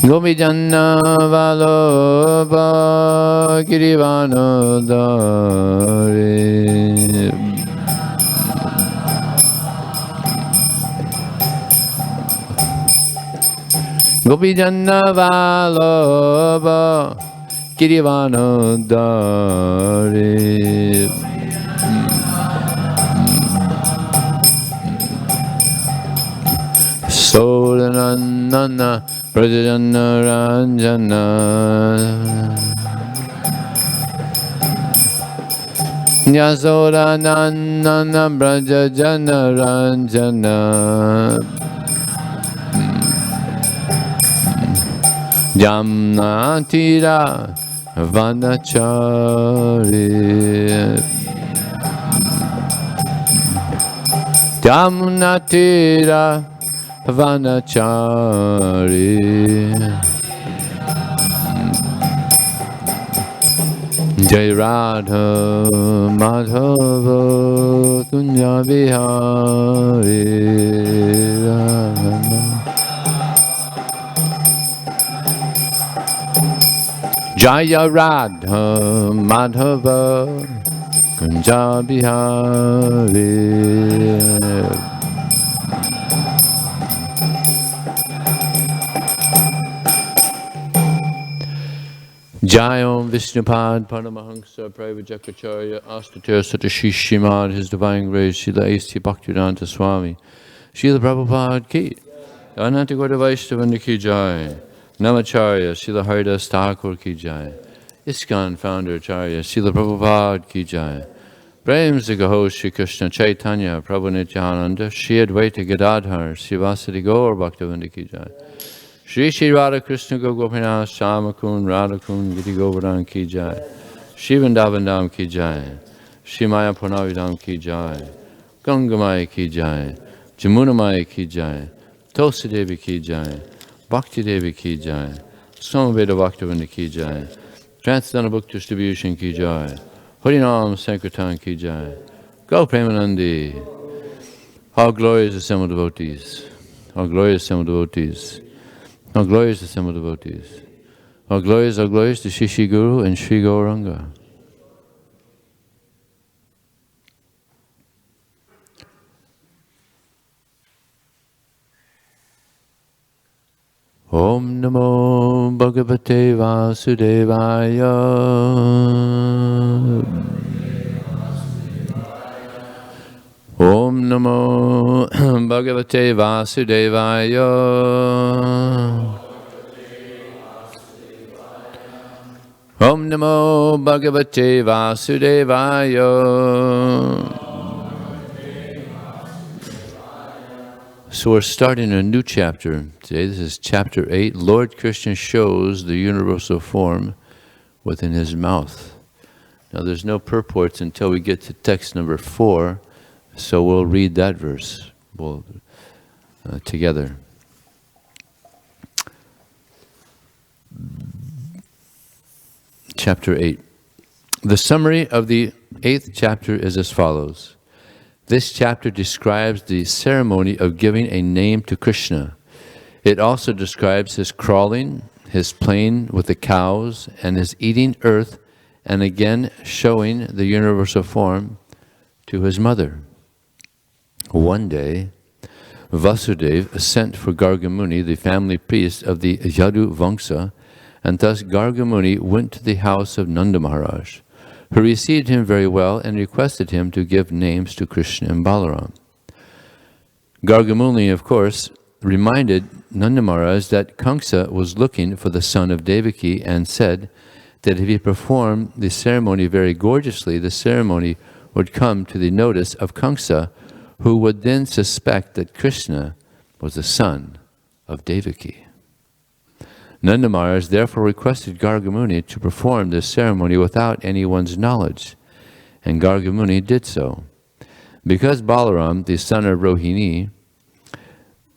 Gopijanna Vallabha Girivanodari. Gopijanna Vallabha Girivanodari. Sodananana Prajajanna Ranjana Yasodananana Prajajanna Ranjana Jamnatira Vanachari Jamnatira Vanachari Jai Radha Madhava Kunya Vihari Jaya Radha Madhava Kunja Bihari Jayom Vishnupad Paramahansa Pravajakacharya Astatir Satashishimad His Divine Grace Srila A.C. Bhaktivedanta Swami Srila Prabhupada Ki Ananta Gaura Vaishnavanda Ki Jai Namacharya Srila Haridas Thakur Ki Jai ISKCON Founder Acharya Srila Prabhupada Ki Jai Prem Zagaho Shri Krishna Chaitanya Prabhu Nityananda Shri Advaita Gadadhar Srivasadi Gaur Bhaktivinoda Ki Jai Shri Shri Radha Krishna Gopinath Shamakun Radhakun Giti Govardhan Ki Jai Shri Vrindavan Ki Jai Shri Maya Purnavidam Ki Jai Gangamaya Ki Jai Jamunamaya Ki Jai Tulsi Devi Ki Jai Bhakti Devi Ki Jai Samaveda Bhaktivinoda Ki Jai Transcendental Book Distribution Ki Jai Harinam Sankirtan Ki Jai Go Premanandi. How glorious assembled devotees. How glorious assembled devotees. How glorious assembled devotees. How glorious the Shishi Guru and Sri Gauranga. Om Namo Bhagavate Vasudevaya. Om Namo Bhagavate Vasudevaya. Om Namo Bhagavate Vasudevaya. So we're starting a new chapter today. This is chapter 8. Lord Krishna shows the universal form within his mouth. Now there's no purports until we get to text number 4. So we'll read that verse together. Chapter 8. The summary of the 8th chapter is as follows. This chapter describes the ceremony of giving a name to Krishna. It also describes his crawling, his playing with the cows, and his eating earth, and again showing the universal form to his mother. One day, Vasudeva sent for Gargamuni, the family priest of the Yadu Vamsa, and thus Gargamuni went to the house of Nanda Maharaj, who received him very well and requested him to give names to Krishna and Balaram. Gargamuni, of course, reminded Nanda Maharaj that Kamsa was looking for the son of Devaki and said that if he performed the ceremony very gorgeously, the ceremony would come to the notice of Kamsa, who would then suspect that Krishna was the son of Devaki. Nanda Maharaj therefore requested Gargamuni to perform this ceremony without anyone's knowledge, and Gargamuni did so. Because Balaram, the son of Rohini,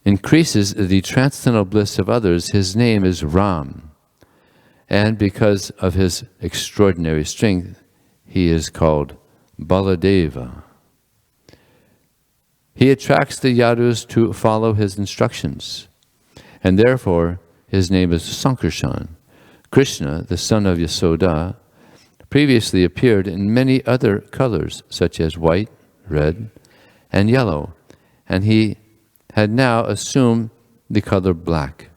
increases the transcendental bliss of others, his name is Ram, and because of his extraordinary strength, he is called Baladeva. He attracts the Yadus to follow his instructions, and therefore his name is Sankarshan. Krishna, the son of Yasoda, previously appeared in many other colors, such as white, red, and yellow, and he had now assumed the color black.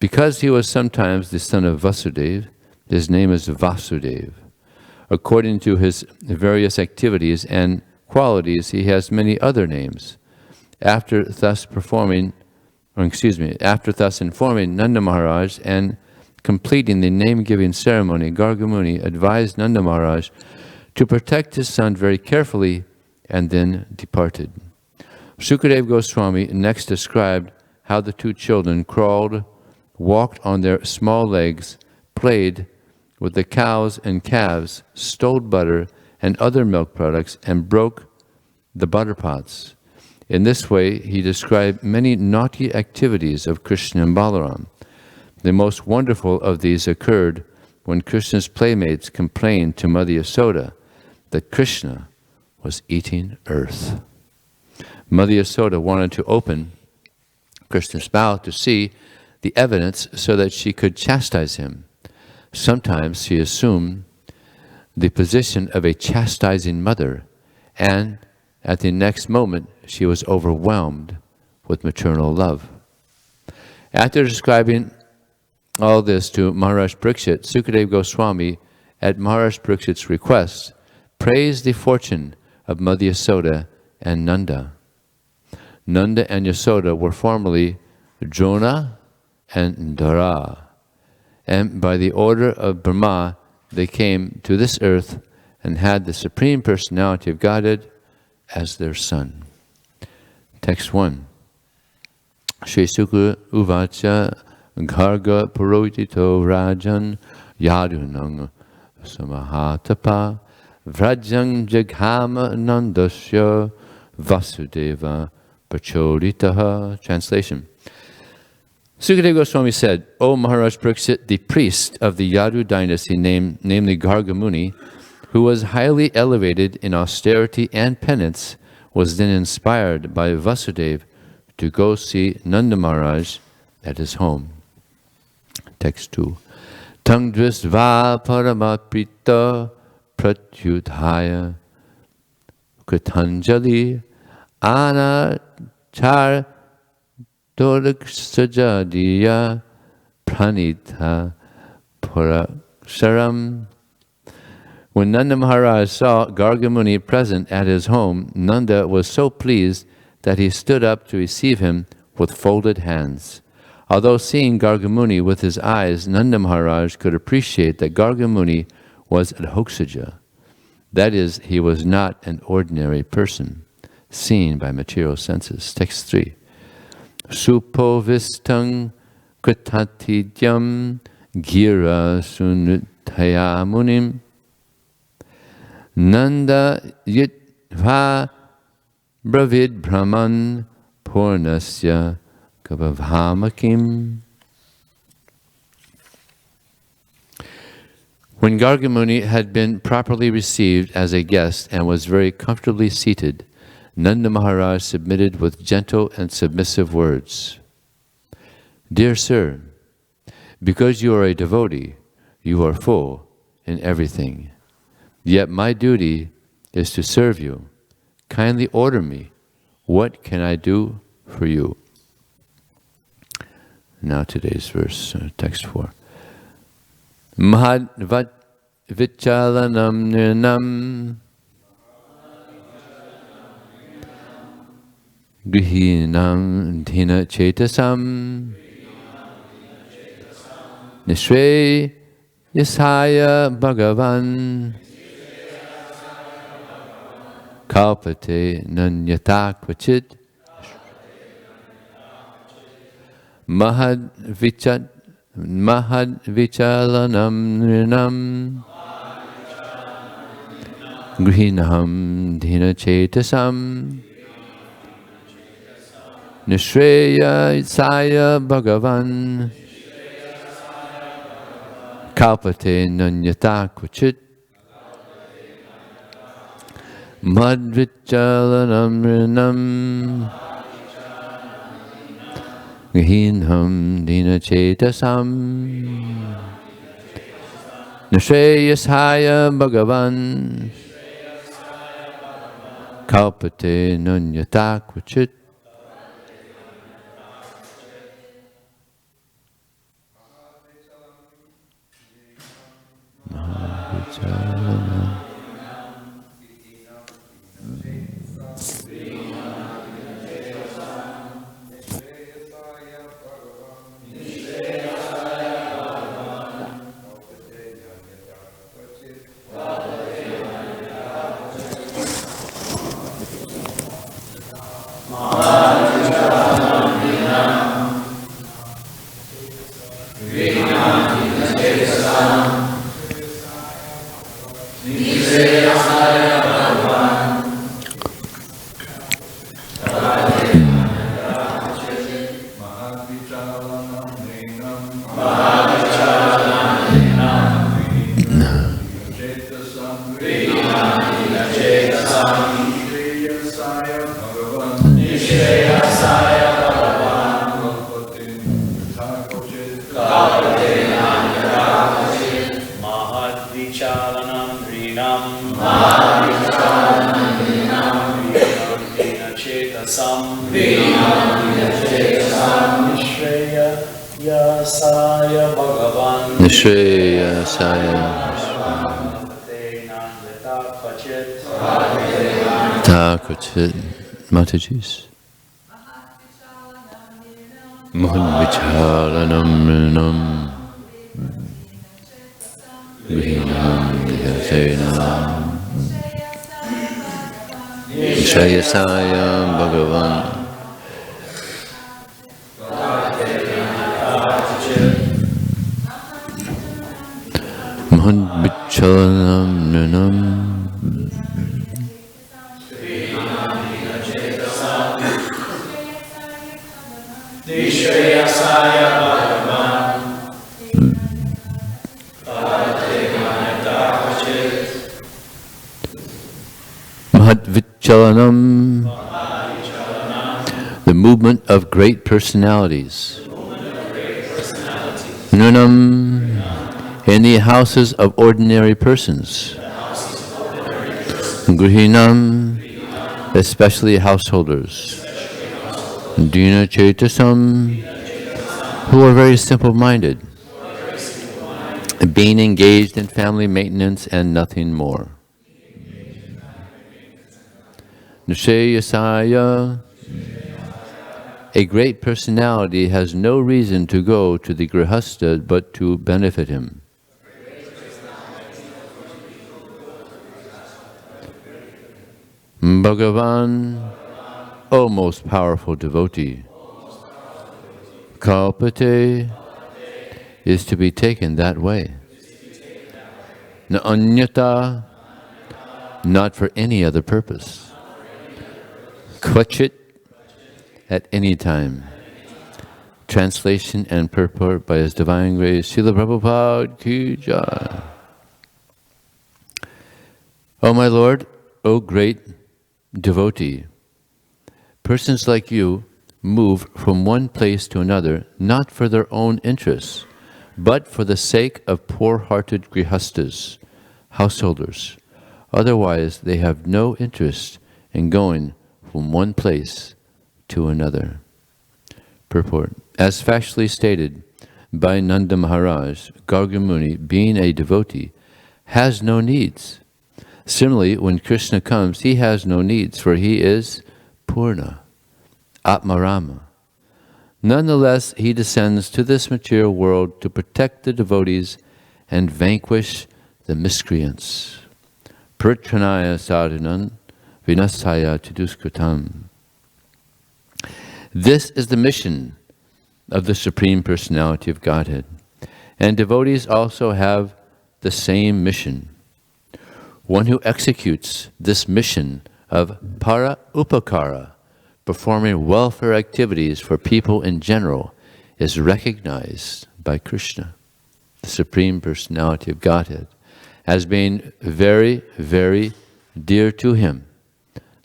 Because he was sometimes the son of Vasudeva, his name is Vasudev. According to his various activities and qualities, he has many other names. After thus informing Nanda Maharaj and completing the name-giving ceremony, Gargamuni advised Nanda Maharaj to protect his son very carefully and then departed. Sukadeva Goswami next described how the two children crawled, walked on their small legs, played with the cows and calves, stole butter and other milk products, and broke the butter pots. In this way, he described many naughty activities of Krishna and Balaram. The most wonderful of these occurred when Krishna's playmates complained to Mother Yasoda that Krishna was eating earth. Mother Yasoda wanted to open Krishna's mouth to see the evidence so that she could chastise him. Sometimes she assumed the position of a chastising mother, and at the next moment she was overwhelmed with maternal love. After describing all this to Maharaj Parikshit, Sukadeva Goswami, at Maharaj Parikshit's request, praised the fortune of Mother Yasoda and Nanda. Nanda and Yasoda were formerly Drona and Dara, and by the order of Brahma, they came to this earth and had the Supreme Personality of Godhead as their son. Text 1. Shri Sukha Uvacha Garga Purotito Rajan Yadunang Samahatapa Vrajang Jaghama Nandasya Vasudeva Prachoditaha. Translation. Sukadeva Goswami said, O Maharaj Parikshit, the priest of the Yadu dynasty, namely Gargamuni, who was highly elevated in austerity and penance, was then inspired by Vasudeva to go see Nanda Maharaj at his home. Text 2. Tang drisva paramaprita pratyudhaya kritanjali anachar Dorksajadiya Pranita Puraksharam. When Nanda Maharaj saw Gargamuni present at his home, Nanda was so pleased that he stood up to receive him with folded hands. Although seeing Gargamuni with his eyes, Nanda Maharaj could appreciate that Gargamuni was adhoksaja. That is, he was not an ordinary person, seen by material senses. Text 3. Supovistang kritatidyam gira sunutaya munim Nanda yitva bravid brahman purnasya kabhavamakim. When Gargamuni had been properly received as a guest and was very comfortably seated, Nanda Maharaj submitted with gentle and submissive words. Dear sir, because you are a devotee, you are full in everything. Yet my duty is to serve you. Kindly order me. What can I do for you? Now today's verse, text 4. Mahadvat vichalanam nirnam Grihinam dhina chetasam Nishre yasaya bhagavan Kalpate nanyata kvachit Mahad vichalanam nrinam Grihinam dhina chetasam Nishreya Isaya Bhagavan Kalpate Nanyata Kuchit Madvichalanam Rinam Grihinam dinachetasam Nishreyasaya Bhagavan Kalpate Nunyata Kvachit Mahavicharana Nishreyasaya Thakuchit Matajis Mohan Vichalanam Rinam Grihinam Yasenam Nishreyasaya Bhagavan Mohan Vichalanam Rinam Mahadvichalanam, the movement of great personalities. Nunam, in the houses of ordinary persons. Grihinam, especially householders. Dina Chetasam, who are very simple-minded, being engaged in family maintenance and nothing more. Nishayasaya, a great personality has no reason to go to the grihasta but to benefit him. Bhagavan, O most powerful devotee, Kalpate is to be taken that way. Na anyata, not for any other purpose. Kvachit, at any time. Translation and purport by His Divine Grace, Srila Prabhupada Ki Jai. O my Lord, O great devotee, persons like you move from one place to another, not for their own interests, but for the sake of poor-hearted grihastas, householders. Otherwise, they have no interest in going from one place to another. Purport. As factually stated by Nanda Maharaj, Garga Muni, being a devotee, has no needs. Similarly, when Krishna comes, he has no needs, for he is Purna, Atmarama. Nonetheless, he descends to this material world to protect the devotees and vanquish the miscreants. Pritranaya sadhanan vinasaya tiduskritam. This is the mission of the Supreme Personality of Godhead. And devotees also have the same mission. One who executes this mission of para upakara, performing welfare activities for people in general, is recognized by Krishna, the Supreme Personality of Godhead, as being very, very dear to him.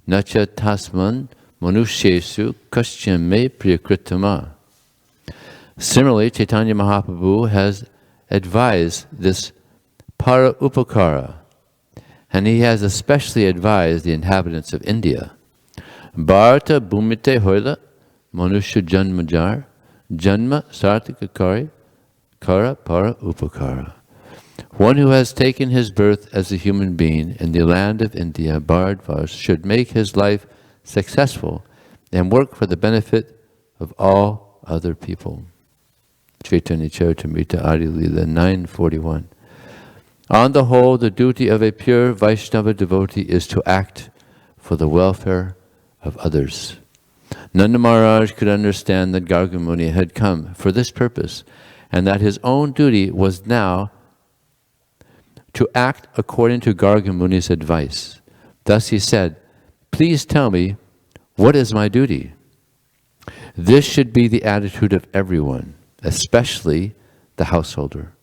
Nacha tasman manushyesu kaschyan me priyakritama. Similarly, Chaitanya Mahaprabhu has advised this para upakara, and he has especially advised the inhabitants of India. Bharata bhumite hoila manusya janmajar janma sartika kara para upakara. One who has taken his birth as a human being in the land of India, Bharatvash, should make his life successful and work for the benefit of all other people. Chaitanya Charitamrita Adi Lila 941. On the whole, the duty of a pure Vaishnava devotee is to act for the welfare of others. Nanda Maharaj could understand that Garga Muni had come for this purpose, and that his own duty was now to act according to Garga Muni's advice. Thus he said, "Please tell me, what is my duty?" This should be the attitude of everyone, especially the householder.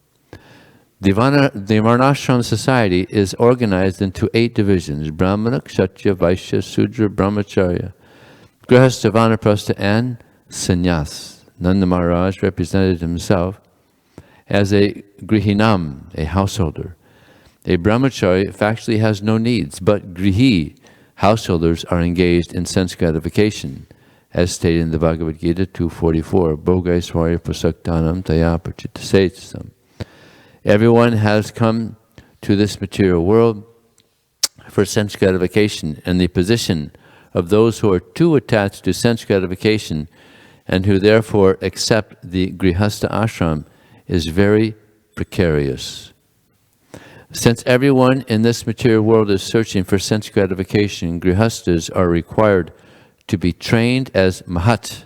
The Varnashram society is organized into 8 divisions: Brahmana, Kshatriya, Vaishya, Sudra, Brahmacharya, Grihastha, Vanaprastha, and Sannyas. Nanda Maharaj represented himself as a Grihinam, a householder. A Brahmachari factually has no needs, but Grihi, householders, are engaged in sense gratification, as stated in the Bhagavad Gita 2:44, Bhogaiswarya prasaktanam taya prachitasetasam. Everyone has come to this material world for sense gratification, and the position of those who are too attached to sense gratification and who therefore accept the Grihastha ashram is very precarious. Since everyone in this material world is searching for sense gratification, Grihasthas are required to be trained as Mahat,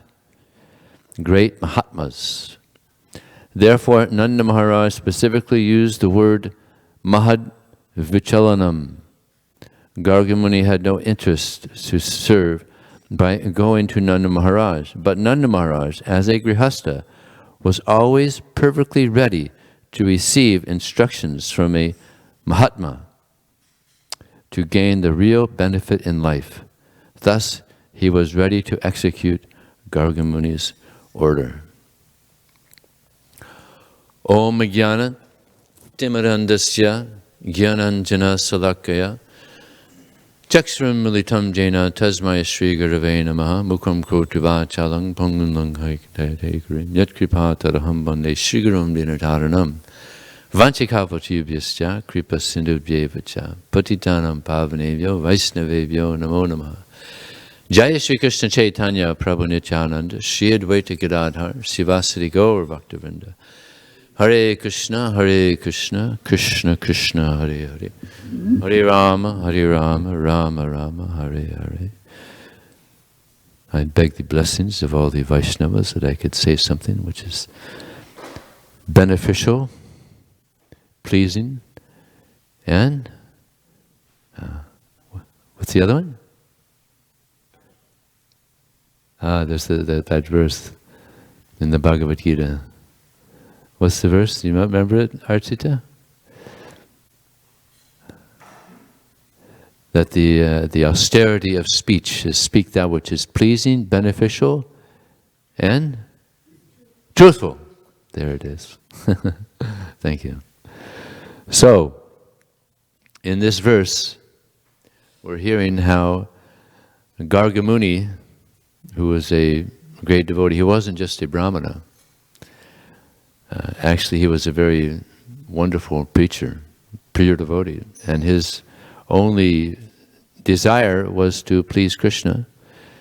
great Mahatmas. Therefore, Nanda Maharaj specifically used the word Mahad Vichalanam. Garga Muni had no interest to serve by going to Nanda Maharaj, but Nanda Maharaj, as a Grihastha, was always perfectly ready to receive instructions from a Mahatma to gain the real benefit in life. Thus, he was ready to execute Garga Muni's order. Om Jnana Timarandasya Jnananjana Salakaya Chakshram Militam Jena Tasmaya Shri Gurave Namaha Mukham Kotriva Chalang Pangun Langhai Karim Yat Kripa Taraham Bande Shri Gurum Dinataranam Vanchikapatibhyascha Kripa Sindhubhyevacha Patitanam Pavanevyo Vaisnavevyo Namo Namaha. Jaya Shri Krishna Chaitanya Prabhu Nityananda Shri Advaita Gadadhar Sivasati Gaur Bhaktivinoda Hare Krishna, Krishna Krishna, Hare Hare, Hare Rama, Rama Rama, Hare Hare. I beg the blessings of all the Vaishnavas that I could say something which is beneficial, pleasing, and what's the other one? There's that verse in the Bhagavad Gita. What's the verse? You might remember it, Archita? That the austerity of speech is speak that which is pleasing, beneficial, and truthful. There it is. Thank you. So, in this verse, we're hearing how Garga Muni, who was a great devotee, he wasn't just a Brahmana. Actually, he was a very wonderful preacher, pure devotee, and his only desire was to please Krishna.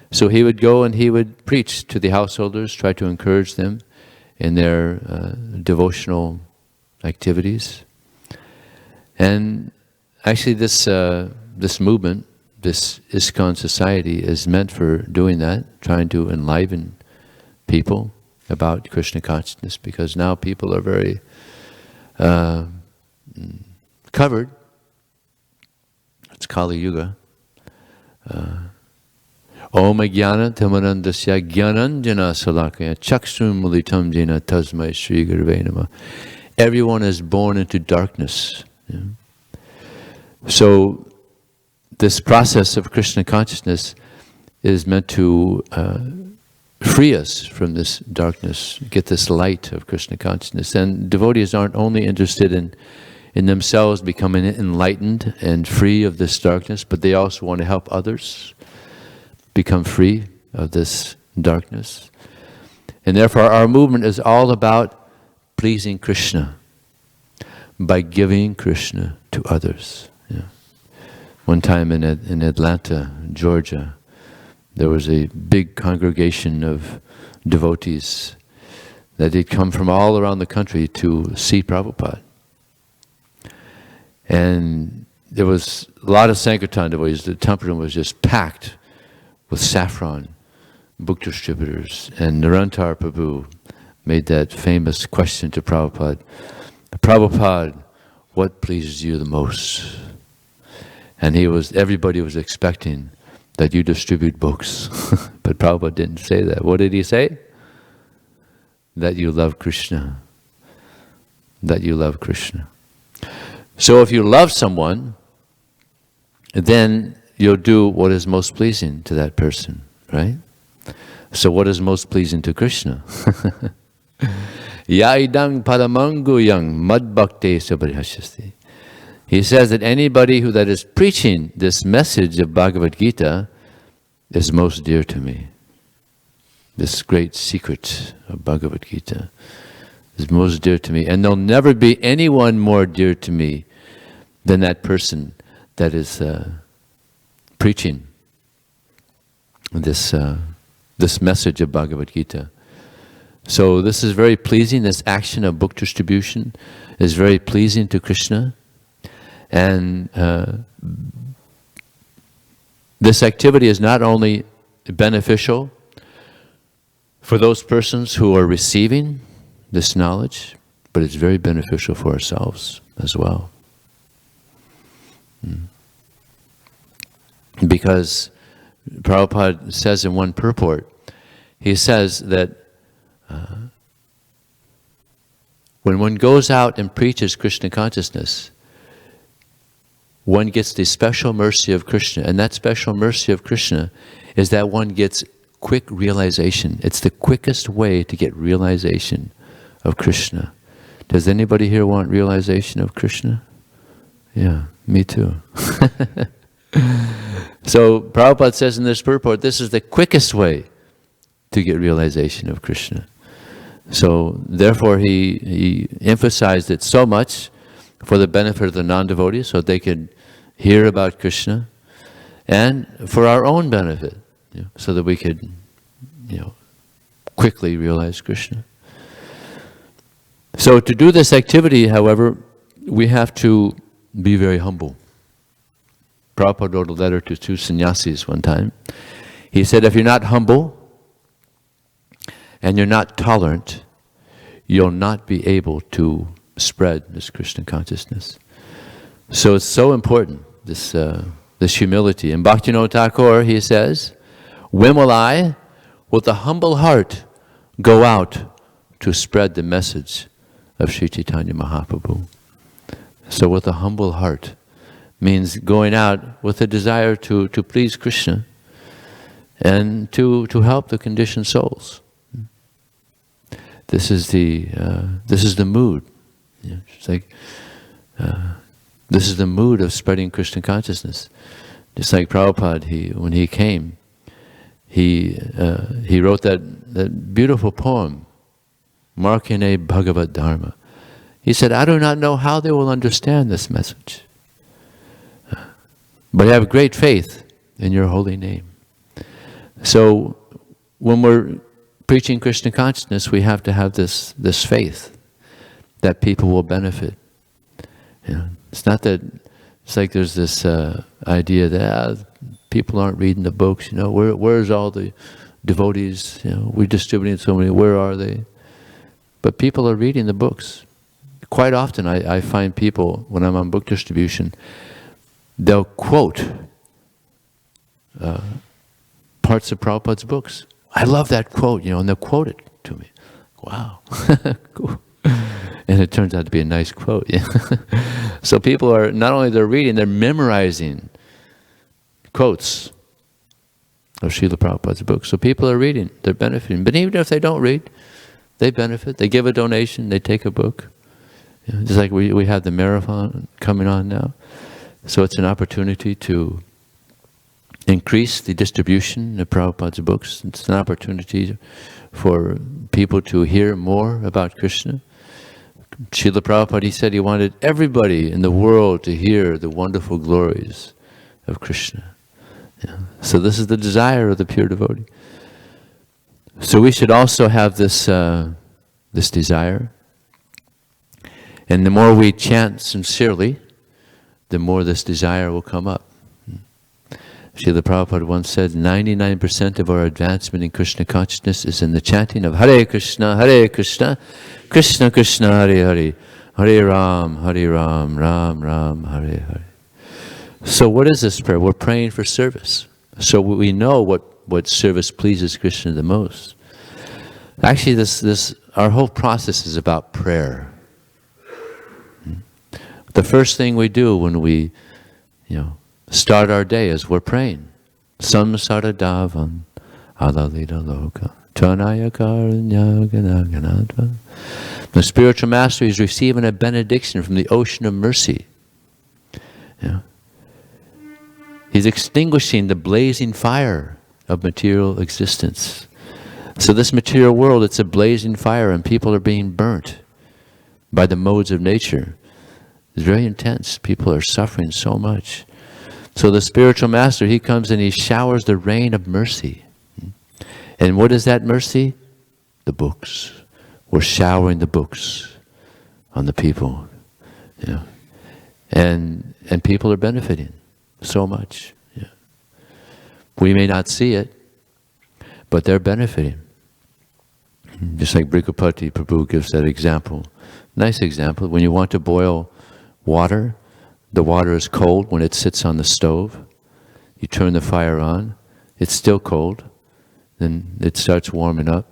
So he would go and he would preach to the householders, try to encourage them in their devotional activities. And actually this movement, this ISKCON society is meant for doing that, trying to enliven people about Krishna consciousness, because now people are very covered. It's Kali Yuga. Om Jnana Tamarandasya Jnananjana Salakaya Chakshrum Mulitam Jena Tasmai Shri Gurave Namah. Everyone is born into darkness. Yeah. So this process of Krishna consciousness is meant to free us from this darkness, get this light of Krishna consciousness. And devotees aren't only interested in themselves becoming enlightened and free of this darkness, but they also want to help others become free of this darkness. And therefore our movement is all about pleasing Krishna by giving Krishna to others. Yeah. One time in Atlanta, Georgia, there was a big congregation of devotees that had come from all around the country to see Prabhupada. And there was a lot of Sankirtan devotees. The temple was just packed with saffron, book distributors. And Vijaya Prabhu made that famous question to Prabhupada, Prabhupada, what pleases you the most? And everybody was expecting that you distribute books. But Prabhupada didn't say that. What did he say? That you love Krishna. That you love Krishna. So if you love someone, then you'll do what is most pleasing to that person, right? So what is most pleasing to Krishna? Yaidang paramanguyang madbhakte sabarihashasti. He says that anybody that is preaching this message of Bhagavad Gita is most dear to me. This great secret of Bhagavad Gita is most dear to me. And there'll never be anyone more dear to me than that person that is preaching this message of Bhagavad Gita. So this is very pleasing. This action of book distribution is very pleasing to Krishna. And this activity is not only beneficial for those persons who are receiving this knowledge, but it's very beneficial for ourselves as well. Because Prabhupada says in one purport, he says that when one goes out and preaches Krishna consciousness, one gets the special mercy of Krishna. And that special mercy of Krishna is that one gets quick realization. It's the quickest way to get realization of Krishna. Does anybody here want realization of Krishna? Yeah, me too. So Prabhupada says in this purport, this is the quickest way to get realization of Krishna. So therefore he emphasized it so much for the benefit of the non-devotees, so they could hear about Krishna, and for our own benefit, so that we could quickly realize Krishna. So to do this activity, however, we have to be very humble. Prabhupada wrote a letter to two sannyasis one time. He said, if you're not humble and you're not tolerant, you'll not be able to spread this Krishna consciousness. So it's so important, this humility. And Bhaktivinoda Thakur, he says, when will I, with a humble heart, go out to spread the message of Sri Chaitanya Mahaprabhu? So with a humble heart means going out with a desire to please Krishna and to help the conditioned souls. This is the mood. It's like this is the mood of spreading Krishna consciousness. Just like Prabhupada, when he came, he wrote that beautiful poem, Markine Bhagavad Dharma. He said, I do not know how they will understand this message, but I have great faith in your holy name. So when we're preaching Krishna consciousness, we have to have this faith that people will benefit. It's not that, it's like there's this idea that people aren't reading the books, where's all the devotees, we're distributing so many, where are they? But people are reading the books. Quite often I find people, when I'm on book distribution, they'll quote parts of Prabhupada's books. I love that quote, and they'll quote it to me. Wow, cool. And it turns out to be a nice quote. So people are, not only they're reading, they're memorizing quotes of Srila Prabhupada's books. So people are reading, they're benefiting. But even if they don't read, they benefit. They give a donation, they take a book. Just like we have the marathon coming on now. So it's an opportunity to increase the distribution of Prabhupada's books. It's an opportunity for people to hear more about Krishna. Srila Prabhupada, he said he wanted everybody in the world to hear the wonderful glories of Krishna. So this is the desire of the pure devotee. So we should also have this desire. And the more we chant sincerely, the more this desire will come up. Srila Prabhupada once said, 99% of our advancement in Krishna consciousness is in the chanting of Hare Krishna, Krishna Krishna, Hare Hare, Hare Ram, Ram Ram, Hare Hare. So what is this prayer? We're praying for service. So we know what service pleases Krishna the most. Actually, our whole process is about prayer. The first thing we do when we, start our day is we're praying. Samsara davam alalita loka tanaya karanya ganaganatva. The spiritual master is receiving a benediction from the ocean of mercy. He's extinguishing the blazing fire of material existence. So this material world, it's a blazing fire and people are being burnt by the modes of nature. It's very intense. People are suffering so much. So the spiritual master, he comes and he showers the rain of mercy. And what is that mercy? The books. We're showering the books on the people. And people are benefiting so much. We may not see it, but they're benefiting. Just like Vijaya Prabhu gives that example. Nice example. When you want to boil water, the water is cold when it sits on the stove. You turn the fire on, it's still cold. Then it starts warming up,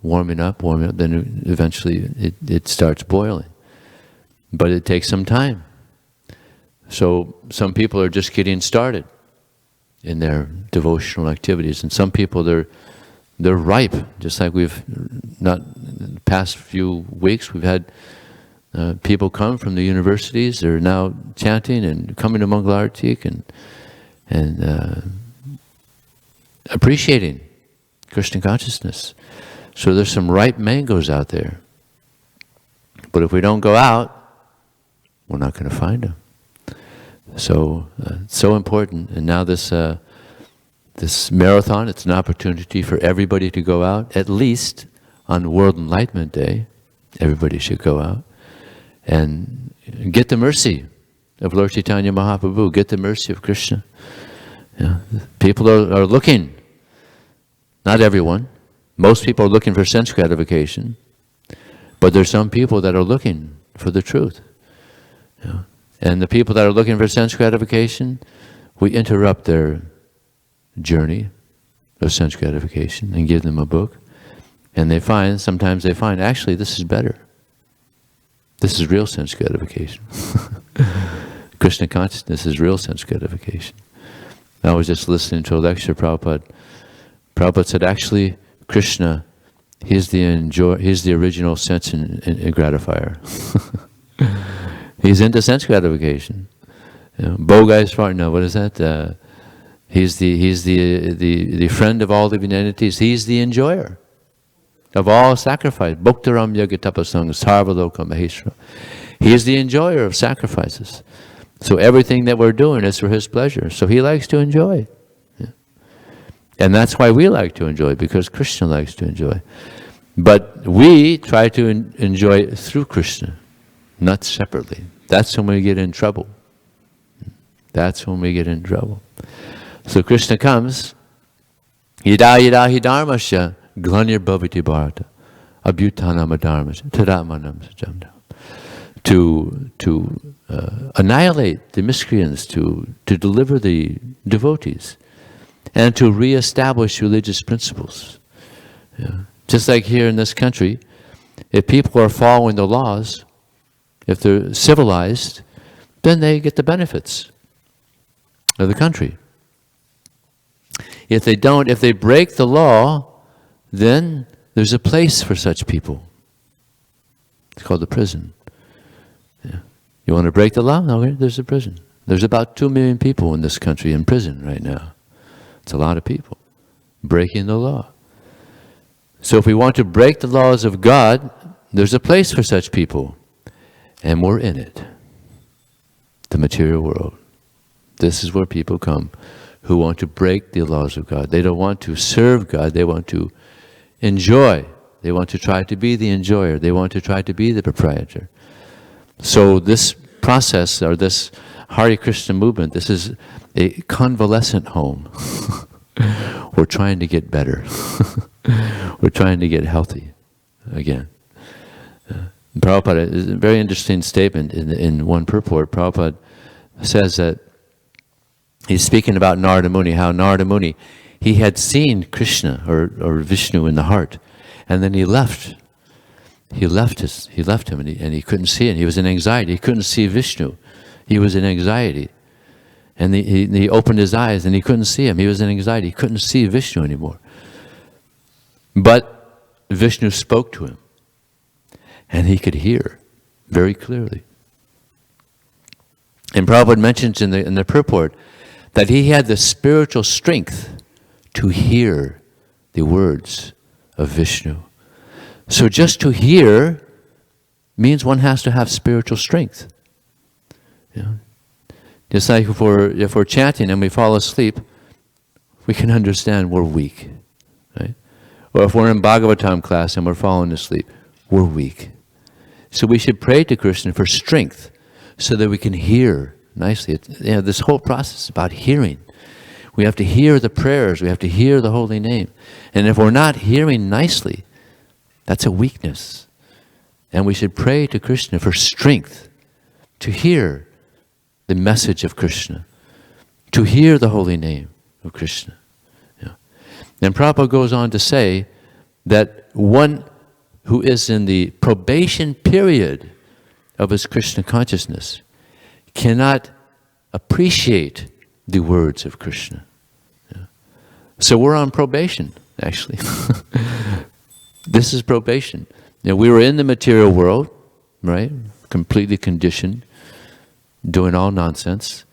then eventually it starts boiling. But it takes some time. So some people are just getting started in their devotional activities, and some people they're ripe. Just like we've not the past few weeks, we've had people come from the universities. They're now chanting and coming to Mangalartik and appreciating Krishna consciousness. So there's some ripe mangoes out there. But if we don't go out, we're not going to find them. So it's so important. And now this marathon, it's an opportunity for everybody to go out. At least on World Enlightenment Day, everybody should go out and get the mercy of Lord Chaitanya Mahaprabhu, get the mercy of Krishna. People are looking, not everyone. Most people are looking for sense gratification, but there's some people that are looking for the truth. And the people that are looking for sense gratification, we interrupt their journey of sense gratification and give them a book. And sometimes they find, actually, this is better. This is real sense gratification. Krishna consciousness is real sense gratification. I was just listening to a lecture of Prabhupada. Prabhupada said, actually, Krishna, he's the original sense gratifier. He's into sense gratification. Bhogaisvarna, what is that? He's the friend of all living entities. He's the enjoyer of all sacrifice. Bhaktaram yagatapasang sarvaloka maheshra. He is the enjoyer of sacrifices. So everything that we're doing is for his pleasure. So he likes to enjoy. And that's why we like to enjoy, because Krishna likes to enjoy. But we try to enjoy through Krishna, not separately. That's when we get in trouble. That's when we get in trouble. So Krishna comes, yada yada hi dharmasya glanir bhavati bharata abhyutanam dharmasya tadamanam sajamna. To annihilate the miscreants, to deliver the devotees, and to re-establish religious principles. Just like here in this country, if people are following the laws, if they're civilized, then they get the benefits of the country. If they don't, if they break the law, then there's a place for such people. It's called the prison. Yeah. You want to break the law? Okay, there's a prison. There's about 2 million people in this country in prison right now. It's a lot of people breaking the law. So if we want to break the laws of God, there's a place for such people. And we're in it. The material world. This is where people come who want to break the laws of God. They don't want to serve God. They want to enjoy. They want to try to be the enjoyer. They want to try to be the proprietor. So this process, or this Hare Krishna movement, this is a convalescent home. We're trying to get better. We're trying to get healthy again. Prabhupada, is a very interesting statement in one purport. Prabhupada says that he's speaking about Narada Muni, how Narada Muni, he had seen Krishna or Vishnu in the heart, and then he left. He left him, and he couldn't see it. He was in anxiety. He couldn't see Vishnu. He was in anxiety. And he opened his eyes and he couldn't see him. He was in anxiety. He couldn't see Vishnu anymore. But Vishnu spoke to him. And he could hear very clearly. And Prabhupada mentions in the purport that he had the spiritual strength to hear the words of Vishnu. So just to hear means one has to have spiritual strength. You know? Just like if we're chanting and we fall asleep, we can understand we're weak. Right? Or if we're in Bhagavatam class and we're falling asleep, we're weak. So we should pray to Krishna for strength so that we can hear nicely. This whole process is about hearing. We have to hear the prayers. We have to hear the holy name. And if we're not hearing nicely, that's a weakness. And we should pray to Krishna for strength to hear the message of Krishna, to hear the holy name of Krishna. Yeah. And Prabhupada goes on to say that one who is in the probation period of his Krishna consciousness cannot appreciate the words of Krishna. Yeah. So we're on probation, actually. This is probation. We were in the material world, right? Completely conditioned, doing all nonsense.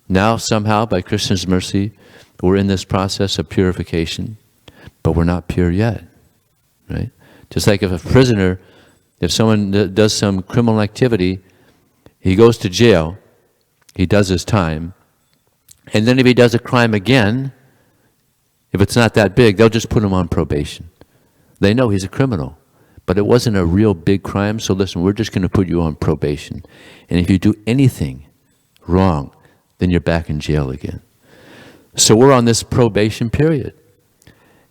Now somehow, by Krishna's mercy, we're in this process of purification, but we're not pure yet, right? Just like if a prisoner, if someone does some criminal activity, he goes to jail, he does his time, and then if he does a crime again, if it's not that big, they'll just put him on probation. They know he's a criminal, but it wasn't a real big crime, so listen, we're just going to put you on probation. And if you do anything wrong, then you're back in jail again. So we're on this probation period.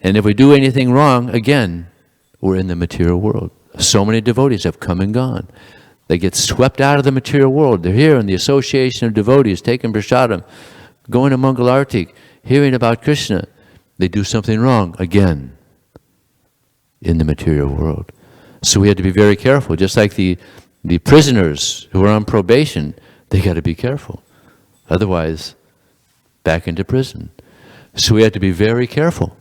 And if we do anything wrong, again, we're in the material world. So many devotees have come and gone. They get swept out of the material world. They're here in the association of devotees, taking prasadam, going to Mangalarti, hearing about Krishna. They do something wrong, again, in the material world. So we have to be very careful. Just like the prisoners who are on probation, they got to be careful. Otherwise, back into prison. So we have to be very careful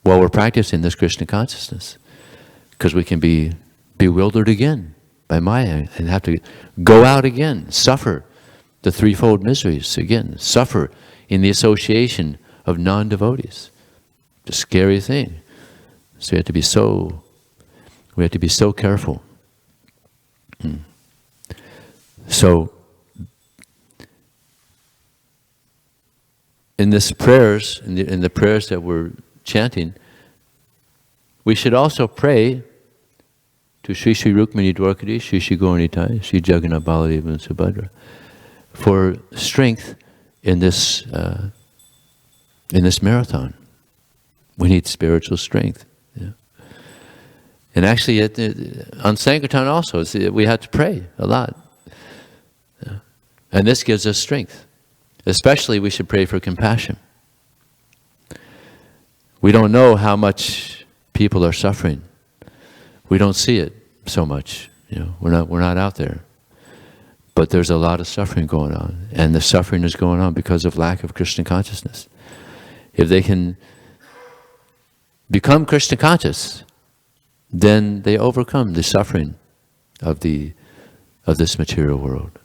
while we're practicing this Krishna consciousness. Because we can be bewildered again by Maya and have to go out again, suffer the threefold miseries again, suffer in the association of non-devotees. It's a scary thing. So we have to be so careful. So in this prayers, in the prayers that we're chanting, we should also pray to Sri Sri Rukmini Dwarkadi, Sri Sri Gauranitai, Sri Jagannath Baladeva and Subhadra for strength in this marathon. We need spiritual strength. Yeah. And actually, on Sankirtan also, we have to pray a lot. Yeah. And this gives us strength. Especially, we should pray for compassion. We don't know how much people are suffering. We don't see it so much. We're not out there. But there's a lot of suffering going on. And the suffering is going on because of lack of Krishna consciousness. If they can become Krishna conscious, then they overcome the suffering of this material world.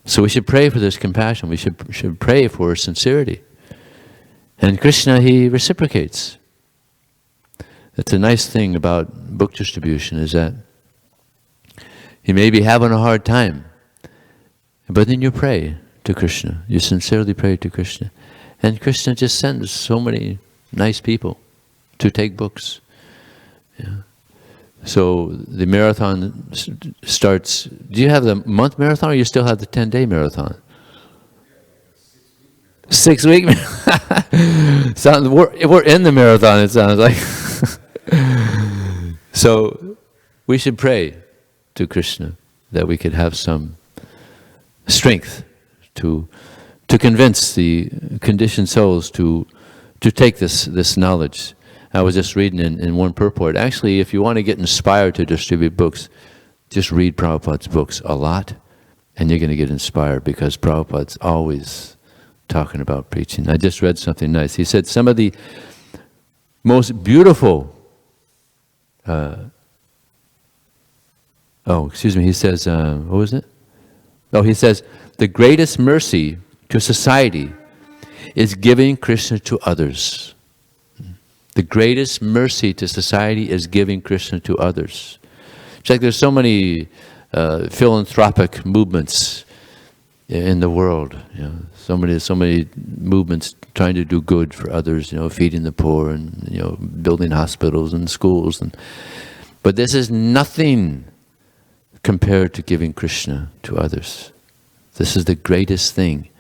So we should pray for this compassion. We should pray for sincerity. And Krishna, he reciprocates. That's a nice thing about book distribution, is that you may be having a hard time, but then you pray to Krishna. You sincerely pray to Krishna. And Krishna just sends so many nice people to take books. Yeah. So the marathon starts. Do you have the month marathon, or you still have the 10-day marathon? 6-week. We're in the marathon, it sounds like. So we should pray to Krishna that we could have some strength to convince the conditioned souls to take this knowledge. I was just reading in one purport. Actually, if you want to get inspired to distribute books, just read Prabhupada's books a lot, and you're going to get inspired, because Prabhupada's always talking about preaching. I just read something nice. He said some of the most beautiful, he says, what was it? He says, the greatest mercy to society is giving Krishna to others. The greatest mercy to society is giving Krishna to others. It's like there's so many philanthropic movements in the world. So many movements trying to do good for others. Feeding the poor and building hospitals and schools. But this is nothing compared to giving Krishna to others. This is the greatest thing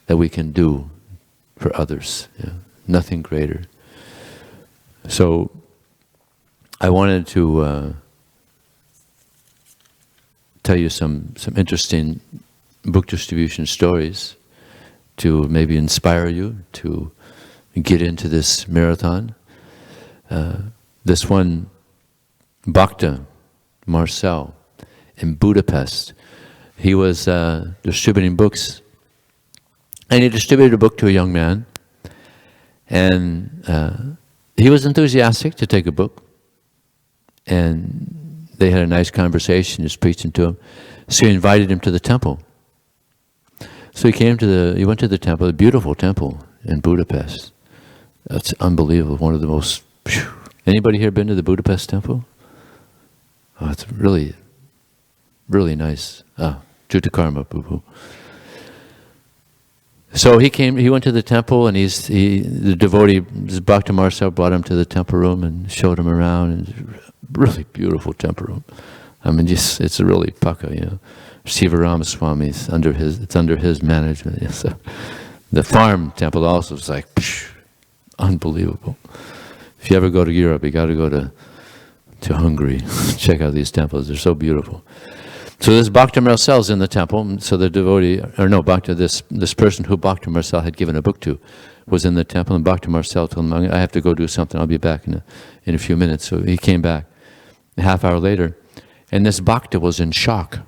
that we can do for others. Nothing greater. So I wanted to tell you some interesting book distribution stories to maybe inspire you to get into this marathon. This one, Bhakta Marcel in Budapest, he was distributing books, and he distributed a book to a young man. And he was enthusiastic to take a book, and they had a nice conversation, just preaching to him. So he invited him to the temple. So he went to the temple, a beautiful temple in Budapest. That's unbelievable, one of the most, anybody here been to the Budapest temple? Oh, it's really, really nice. Juta Karma, boo-boo. So he went to the temple, and the devotee, Bhakta Marcel, brought him to the temple room and showed him around, and really beautiful temple room. I mean, it's a really pucka, Shiva Ramaswamy, it's under his management. So the farm temple also is like, unbelievable. If you ever go to Europe, you got to go to Hungary. Check out these temples, they're so beautiful. So this Bhakta Marcel's in the temple, so the devotee, this person who Bhakta Marcel had given a book to was in the temple, and Bhakta Marcel told him, I have to go do something, I'll be back in a few minutes. So he came back a half hour later, and this Bhakta was in shock.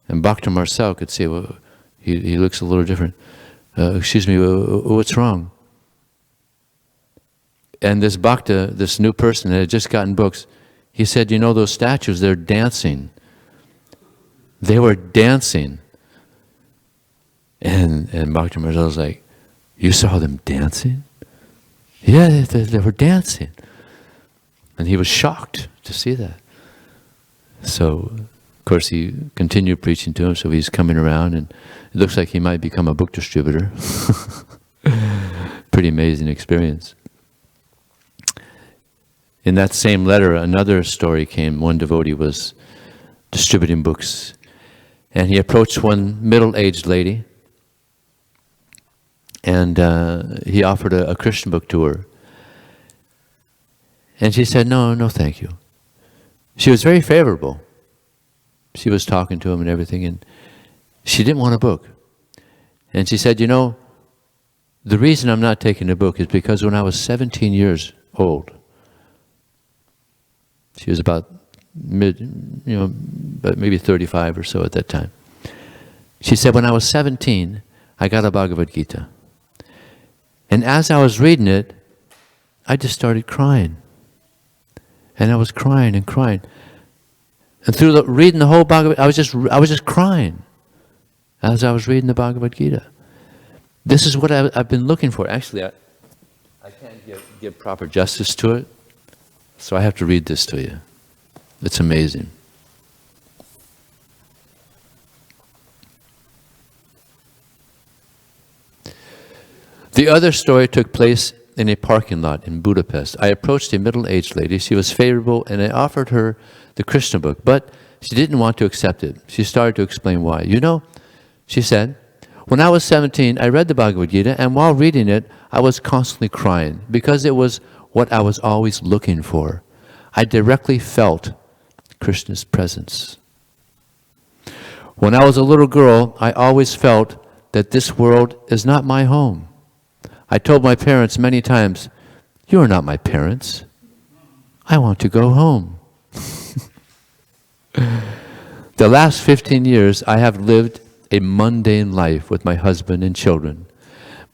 And Bhakta Marcel could see, well, he looks a little different. Excuse me, what's wrong? And this Bhakta, this new person that had just gotten books, he said, those statues, they're dancing. They were dancing. And Bhakta Marcel was like, you saw them dancing? Yeah, they were dancing. And he was shocked to see that. So, of course, he continued preaching to him, so he's coming around, and it looks like he might become a book distributor. Pretty amazing experience. In that same letter, another story came. One devotee was distributing books, and he approached one middle-aged lady, and he offered a Christian book to her. And she said, no, thank you. She was very favorable. She was talking to him and everything, and she didn't want a book. And she said, the reason I'm not taking the book is because when I was 17 years old, she was about maybe 35 or so at that time. She said, when I was 17, I got a Bhagavad Gita. And as I was reading it, I just started crying. And I was crying and crying. And through reading the whole Bhagavad Gita, I was just crying as I was reading the Bhagavad Gita. This is what I've been looking for. Actually, I can't give proper justice to it, so I have to read this to you. It's amazing. The other story took place in a parking lot in Budapest. I approached a middle-aged lady. She was favorable, and I offered her the Krishna book, but she didn't want to accept it. She started to explain why. You know, she said, when I was 17, I read the Bhagavad Gita, and while reading it, I was constantly crying because it was what I was always looking for. I directly felt Krishna's presence. When I was a little girl, I always felt that this world is not my home. I told my parents many times, "You are not my parents. I want to go home." The last 15 years, I have lived a mundane life with my husband and children,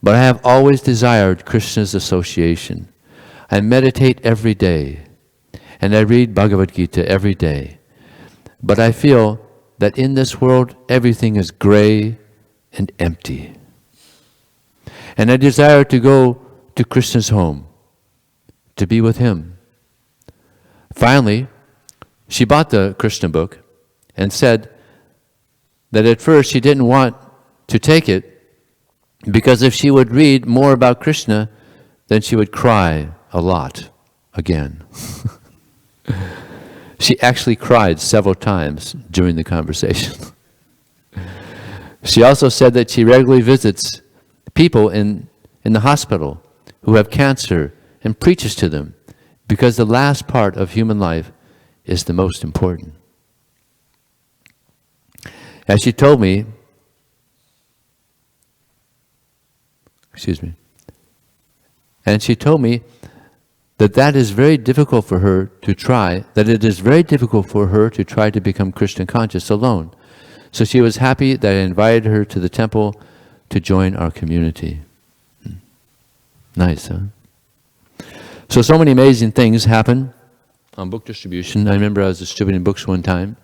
but I have always desired Krishna's association. I meditate every day, and I read Bhagavad Gita every day, but I feel that in this world, everything is gray and empty. And I desire to go to Krishna's home, to be with him. Finally, she bought the Krishna book and said that at first she didn't want to take it because if she would read more about Krishna, then she would cry a lot again. She actually cried several times during the conversation. She also said that she regularly visits people in the hospital who have cancer and preaches to them because the last part of human life is the most important. As she told me, and she told me that is very difficult for her to try, that it is very difficult for her to try to become Krishna conscious alone. So she was happy that I invited her to the temple to join our community. Nice, huh? So many amazing things happen on book distribution. I remember I was distributing books one time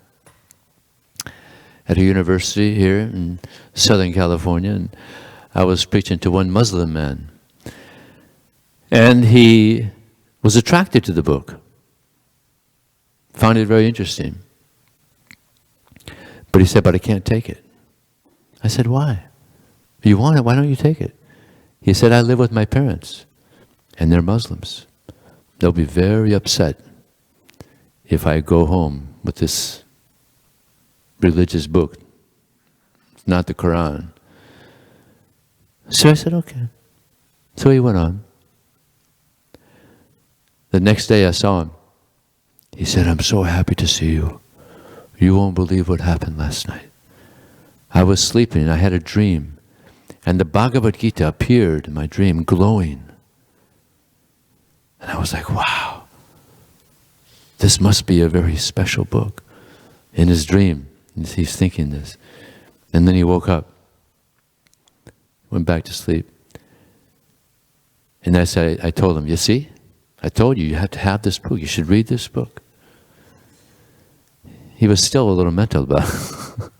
at a university here in Southern California, and I was preaching to one Muslim man. And he was attracted to the book, found it very interesting. But he said, "But I can't take it." I said, "Why? You want it, why don't you take it?" He said, "I live with my parents, and they're Muslims. They'll be very upset if I go home with this religious book. It's not the Quran." So I said, "Okay." So he went on. The next day I saw him. He said, "I'm so happy to see you. You won't believe what happened last night. I was sleeping and I had a dream. And the Bhagavad Gita appeared in my dream, glowing. And I was like, wow, this must be a very special book." In his dream, he's thinking this. And then he woke up, went back to sleep. And I told him, "You see, I told you, you have to have this book. You should read this book." He was still a little mental about it.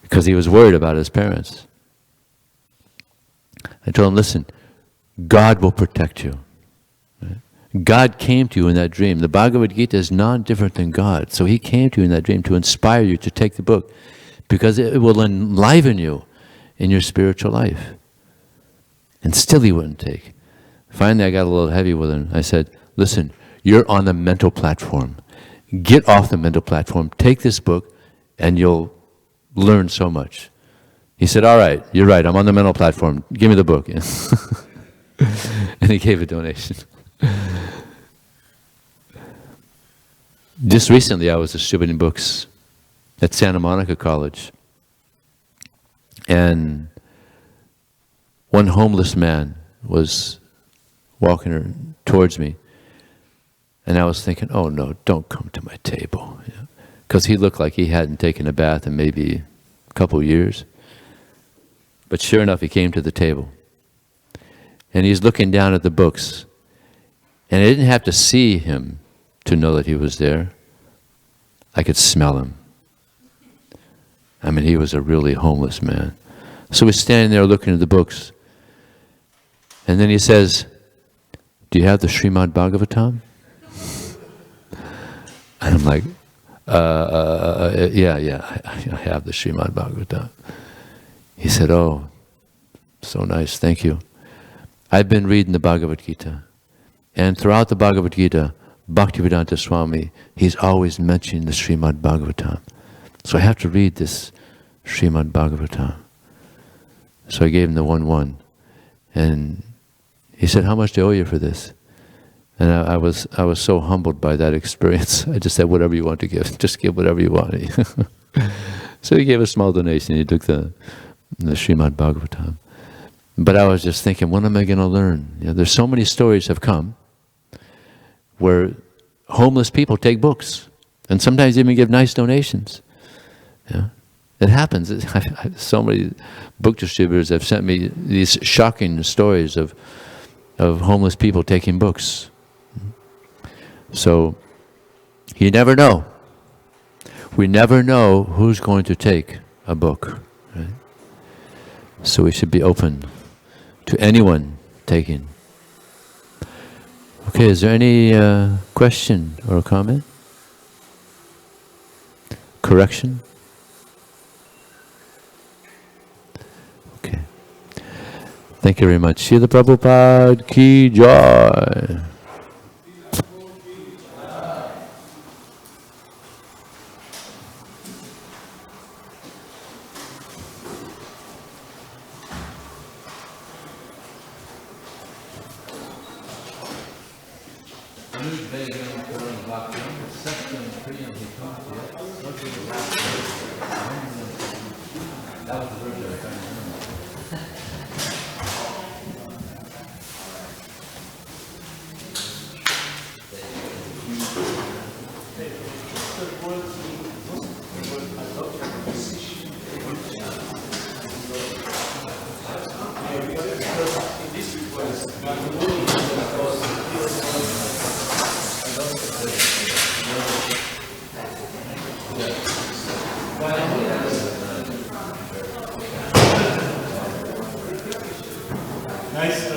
Because he was worried about his parents. I told him, "Listen, God will protect you. Right? God came to you in that dream. The Bhagavad Gita is non-different than God. So he came to you in that dream to inspire you to take the book because it will enliven you in your spiritual life." And still he wouldn't take. Finally, I got a little heavy with him. I said, "Listen, you're on the mental platform. Get off the mental platform. Take this book and you'll learn so much." He said, "All right, you're right. I'm on the mental platform. Give me the book." And he gave a donation. Just recently, I was distributing books at Santa Monica College. And one homeless man was walking towards me. And I was thinking, "Oh no, don't come to my table." Because he looked like he hadn't taken a bath in maybe a couple years. But sure enough, he came to the table. And he's looking down at the books. And I didn't have to see him to know that he was there. I could smell him. I mean, he was a really homeless man. So he's standing there looking at the books. And then he says, "Do you have the Srimad Bhagavatam?" And I'm like, yeah, I have the Srimad Bhagavatam. He said, "Oh, so nice, thank you. I've been reading the Bhagavad Gita. And throughout the Bhagavad Gita, Bhaktivedanta Swami, he's always mentioning the Srimad Bhagavatam. So I have to read this Srimad Bhagavatam." So I gave him the 1-1. And he said, "How much do I owe you for this?" And I was so humbled by that experience. I just said, "Whatever you want to give, just give whatever you want." So he gave a small donation. He took the Srimad Bhagavatam. But I was just thinking, when am I going to learn? You know, there's so many stories have come where homeless people take books and sometimes even give nice donations. Yeah. It happens. So many book distributors have sent me these shocking stories of homeless people taking books. So, you never know. We never know who's going to take a book. Right? So we should be open to anyone taking. Okay, is there any question or comment? Correction? Okay. Thank you very much. Srila Prabhupada ki jai. Nice.